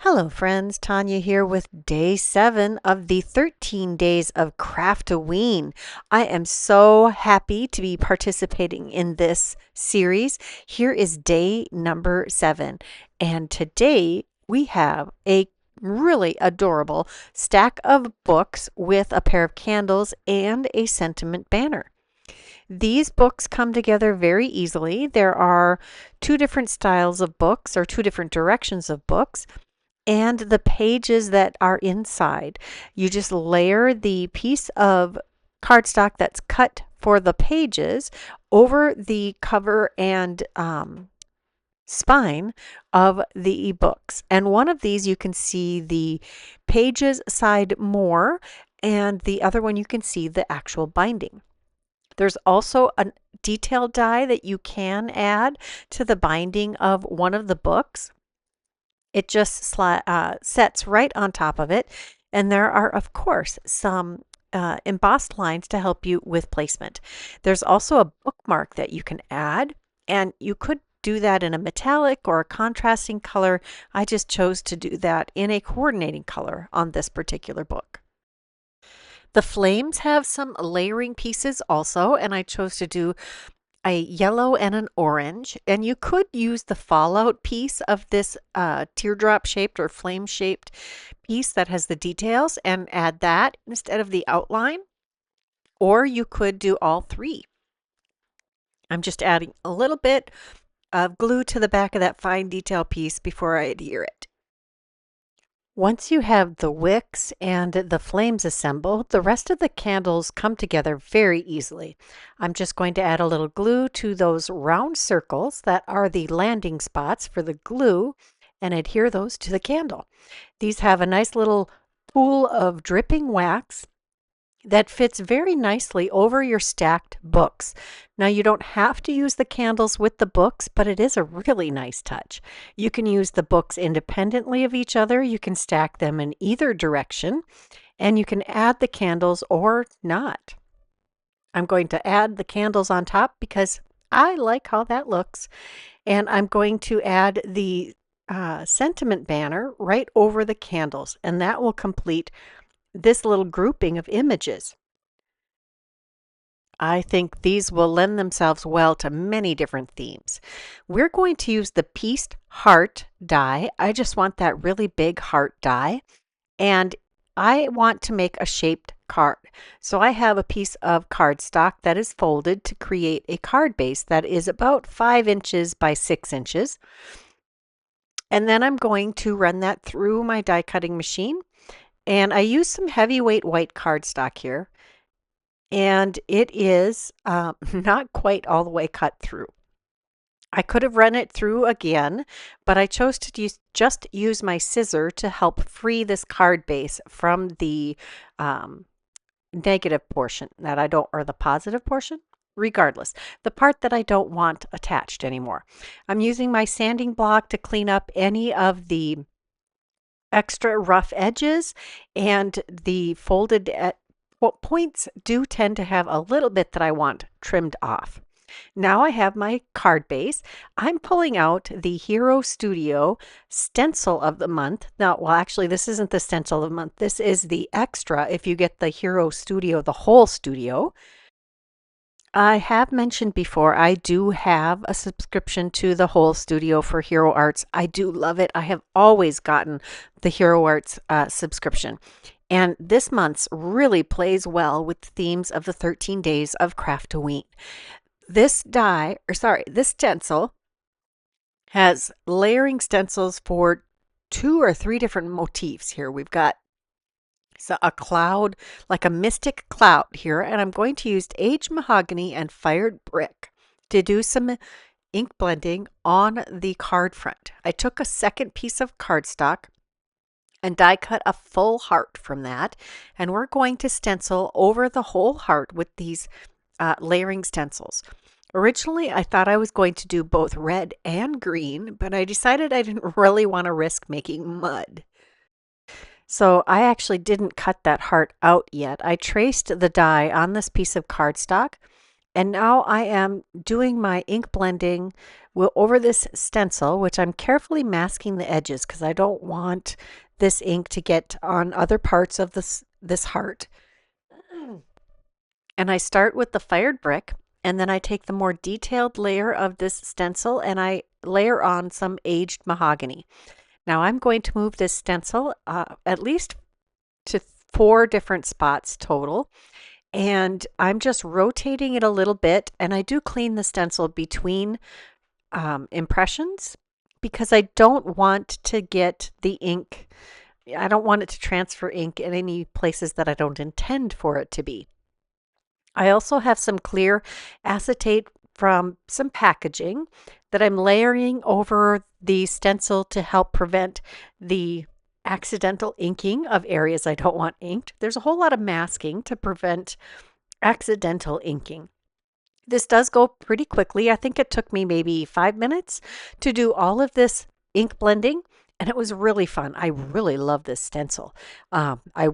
Hello friends, Tanya here with day 7 of the 13 days of Craft-O-Ween. I am so happy to be participating in this series. Here is day number 7, and today we have a really adorable stack of books with a pair of candles and a sentiment banner. These books come together very easily. There are two different styles of books or two different directions of books and the pages that are inside. You just layer the piece of cardstock that's cut for the pages over the cover and spine of the ebooks. And one of these you can see the pages side more, and the other one you can see the actual binding. There's also a detail die that you can add to the binding of one of the books. It just sets right on top of it. And there are, of course, some embossed lines to help you with placement. There's also a bookmark that you can add, and you could do that in a metallic or a contrasting color. I just chose to do that in a coordinating color on this particular book. The flames have some layering pieces also, and I chose to do a yellow and an orange, and you could use the fallout piece of this teardrop shaped or flame shaped piece that has the details and add that instead of the outline, or you could do all three. I'm just adding a little bit of glue to the back of that fine detail piece before I adhere it. Once you have the wicks and the flames assembled, the rest of the candles come together very easily. I'm just going to add a little glue to those round circles that are the landing spots for the glue and adhere those to the candle. These have a nice little pool of dripping wax that fits very nicely over your stacked books. Now, you don't have to use the candles with the books, but it is a really nice touch. You can use the books independently of each other. You can stack them in either direction, and you can add the candles or not. I'm going to add the candles on top because I like how that looks, and I'm going to add the sentiment banner right over the candles, and that will complete this little grouping of images. I think these will lend themselves well to many different themes. We're going to use the pieced heart die. I just want that really big heart die, and I want to make a shaped card. So I have a piece of cardstock that is folded to create a card base that is about 5 inches by 6 inches. And then I'm going to run that through my die cutting machine. And I use some heavyweight white cardstock here, and it is not quite all the way cut through. I could have run it through again, but I chose to just use my scissor to help free this card base from the negative portion that I don't, or the positive portion, regardless, the part that I don't want attached anymore. I'm using my sanding block to clean up any of the extra rough edges, and the folded points do tend to have a little bit that I want trimmed off. Now I have my card base. I'm pulling out the Hero Studio stencil of the month. Now, well, actually, this isn't the stencil of the month. This is the extra if you get the Hero Studio, the whole studio. I have mentioned before, I do have a subscription to the whole studio for Hero Arts. I do love it. I have always gotten the Hero Arts subscription. And this month's really plays well with the themes of the 13 days of Craft-O-Ween. This this stencil has layering stencils for 2 or 3 different motifs here. We've got a cloud, like a mystic cloud here, and I'm going to use aged mahogany and fired brick to do some ink blending on the card front. I took a second piece of cardstock and die cut a full heart from that, and we're going to stencil over the whole heart with these layering stencils. Originally, I thought I was going to do both red and green, but I decided I didn't really want to risk making mud. So I actually didn't cut that heart out yet. I traced the die on this piece of cardstock And now I am doing my ink blending over this stencil, which I'm carefully masking the edges because I don't want this ink to get on other parts of this heart. And I start with the fired brick, and then I take the more detailed layer of this stencil and I layer on some aged mahogany. Now I'm going to move this stencil at least to 4 different spots total. And I'm just rotating it a little bit, and I do clean the stencil between impressions because I don't want to get the ink, I don't want it to transfer ink in any places that I don't intend for it to be. I also have some clear acetate from some packaging that I'm layering over the stencil to help prevent the accidental inking of areas I don't want inked. There's a whole lot of masking to prevent accidental inking. This does go pretty quickly. I think it took me maybe 5 minutes to do all of this ink blending, and it was really fun. I really love this stencil. I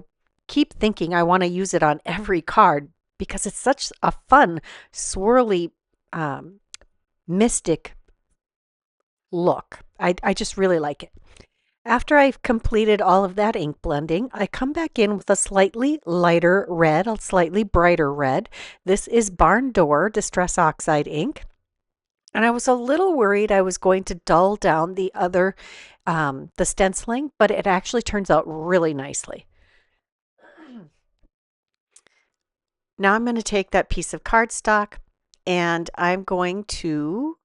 keep thinking I want to use it on every card because it's such a fun, swirly, mystic look. I just really like it. After I've completed all of that ink blending, I come back in with a slightly lighter red, a slightly brighter red. This is Barn Door Distress Oxide ink. And I was a little worried I was going to dull down the other, the stenciling, but it actually turns out really nicely. Now I'm going to take that piece of cardstock and I'm going to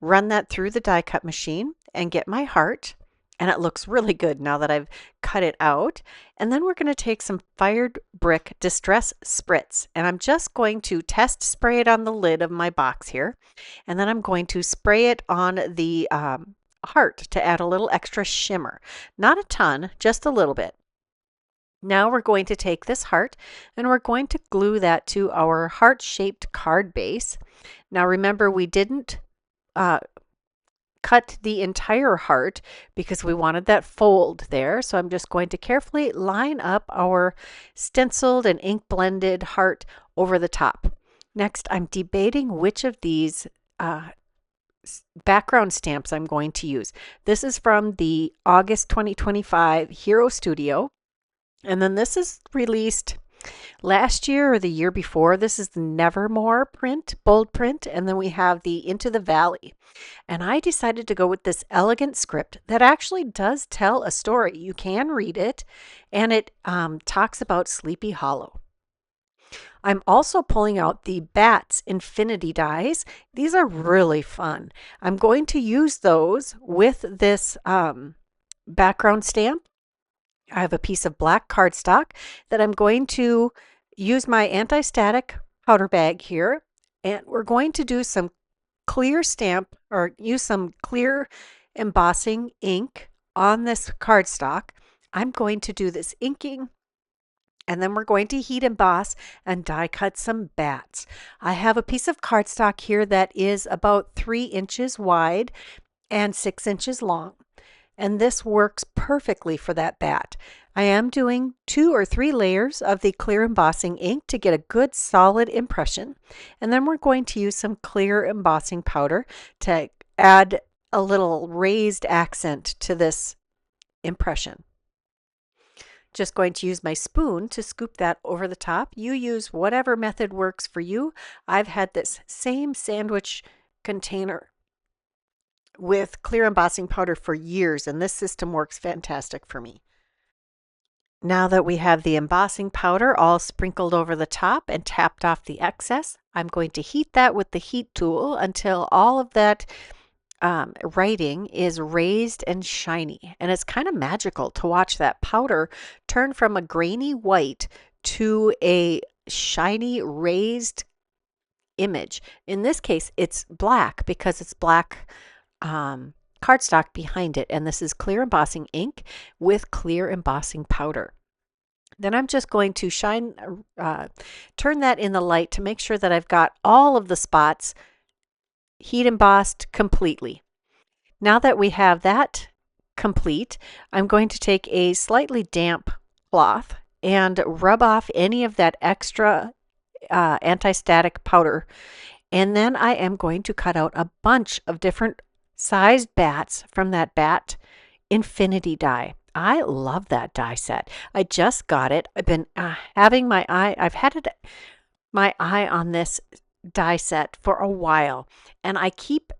run that through the die cut machine and get my heart. And it looks really good now that I've cut it out. And then we're going to take some fired brick distress spritz, and I'm just going to test spray it on the lid of my box here. And then I'm going to spray it on the heart to add a little extra shimmer. Not a ton, just a little bit. Now we're going to take this heart and we're going to glue that to our heart-shaped card base. Now remember, we didn't cut the entire heart because we wanted that fold there. So I'm just going to carefully line up our stenciled and ink blended heart over the top. Next, I'm debating which of these background stamps I'm going to use. This is from the August 2025 Hero Studio. And then this is released last year or the year before. This is the Nevermore print, bold print, and then we have the Into the Valley. And I decided to go with this elegant script that actually does tell a story. You can read it, and it talks about Sleepy Hollow. I'm also pulling out the Bats Infinity dies. These are really fun. I'm going to use those with this background stamp. I have a piece of black cardstock that I'm going to use my anti-static powder bag here, and we're going to do some clear stamp or use some clear embossing ink on this cardstock. I'm going to do this inking, and then we're going to heat emboss and die cut some bats. I have a piece of cardstock here that is about 3 inches wide and 6 inches long. And this works perfectly for that bat. I am doing 2 or 3 layers of the clear embossing ink to get a good solid impression. And then we're going to use some clear embossing powder to add a little raised accent to this impression. Just going to use my spoon to scoop that over the top. You use whatever method works for you. I've had this same sandwich container with clear embossing powder for years, and this system works fantastic for me. Now that we have the embossing powder all sprinkled over the top and tapped off the excess, I'm going to heat that with the heat tool until all of that writing is raised and shiny. And it's kind of magical to watch that powder turn from a grainy white to a shiny raised image. In this case, it's black because it's black cardstock behind it, and this is clear embossing ink with clear embossing powder. Then I'm just going to turn that in the light to make sure that I've got all of the spots heat embossed completely. Now that we have that complete, I'm going to take a slightly damp cloth and rub off any of that extra anti-static powder. And then I am going to cut out a bunch of different sized bats from that bat infinity die. I love that die set. I just got it. I've been having my eye, I've had my eye on this die set for a while, and I keep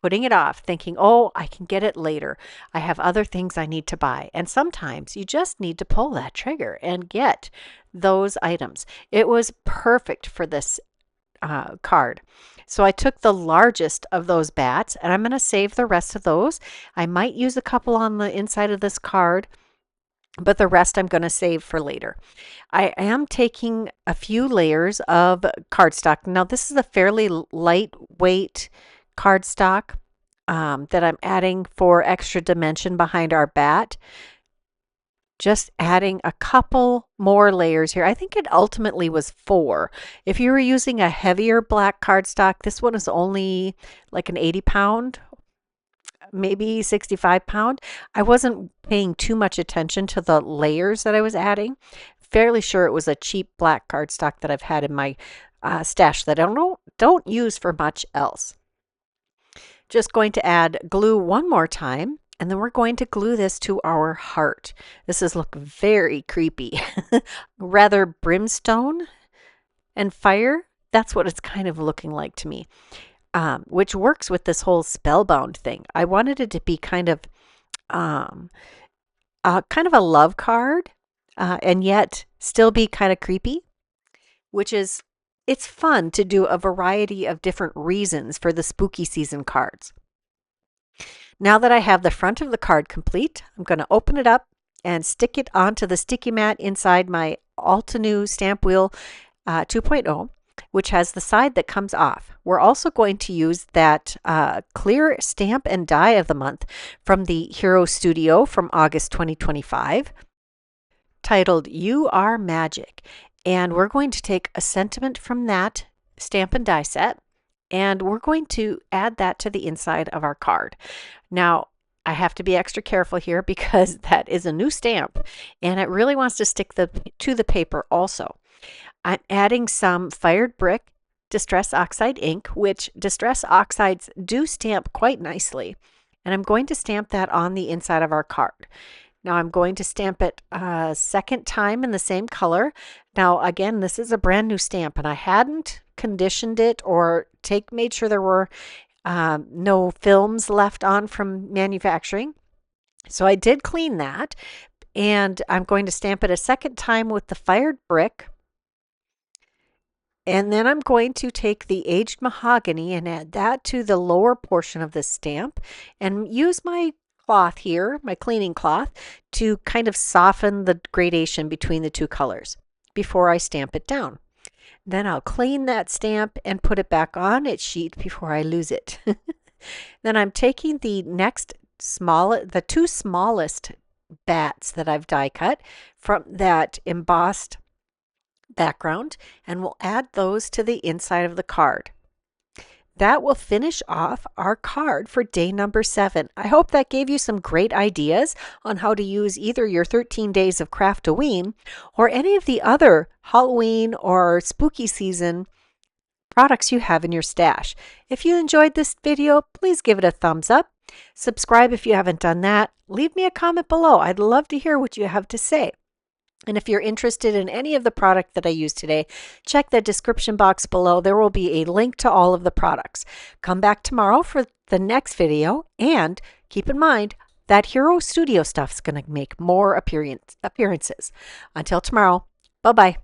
putting it off, thinking, oh, I can get it later. I have other things I need to buy. And sometimes you just need to pull that trigger and get those items. It was perfect for this card. So I took the largest of those bats, and I'm going to save the rest of those. I might use a couple on the inside of this card, but the rest I'm going to save for later. I am taking a few layers of cardstock. Now, this is a fairly lightweight cardstock that I'm adding for extra dimension behind our bat. Just adding a couple more layers here. I think it ultimately was 4. If you were using a heavier black cardstock, this one is only like an 80-pound, maybe 65-pound. I wasn't paying too much attention to the layers that I was adding. Fairly sure it was a cheap black cardstock that I've had in my stash that I don't use for much else. Just going to add glue one more time, and then we're going to glue this to our heart. This is look very creepy. Rather brimstone and fire. That's what it's kind of looking like to me, which works with this whole spellbound thing. I wanted it to be kind of a love card, and yet still be kind of creepy, which is, it's fun to do a variety of different reasons for the spooky season cards. Now that I have the front of the card complete, I'm going to open it up and stick it onto the sticky mat inside my Altenew Stamp Wheel 2.0, which has the side that comes off. We're also going to use that clear stamp and die of the month from the Hero Studio from August 2025, titled You Are Magic. And we're going to take a sentiment from that stamp and die set, and we're going to add that to the inside of our card. Now, I have to be extra careful here because that is a new stamp, and it really wants to stick to the paper also. I'm adding some fired brick Distress Oxide ink, which Distress Oxides do stamp quite nicely, and I'm going to stamp that on the inside of our card. Now I'm going to stamp it a second time in the same color. Now again, this is a brand new stamp, and I hadn't conditioned it or made sure there were no films left on from manufacturing. So I did clean that, and I'm going to stamp it a second time with the fired brick. And then I'm going to take the aged mahogany and add that to the lower portion of the stamp, and use my cloth here, my cleaning cloth, to kind of soften the gradation between the two colors before I stamp it down. Then I'll clean that stamp and put it back on its sheet before I lose it. Then I'm taking the the two smallest bats that I've die cut from that embossed background, and we'll add those to the inside of the card. That will finish off our card for day number 7. I hope that gave you some great ideas on how to use either your 13 days of Craft-O-Ween or any of the other Halloween or spooky season products you have in your stash. If you enjoyed this video, please give it a thumbs up. Subscribe if you haven't done that. Leave me a comment below. I'd love to hear what you have to say. And if you're interested in any of the product that I used today, check the description box below. There will be a link to all of the products. Come back tomorrow for the next video, and keep in mind that Hero Studio stuff is going to make more appearances. Until tomorrow, bye-bye.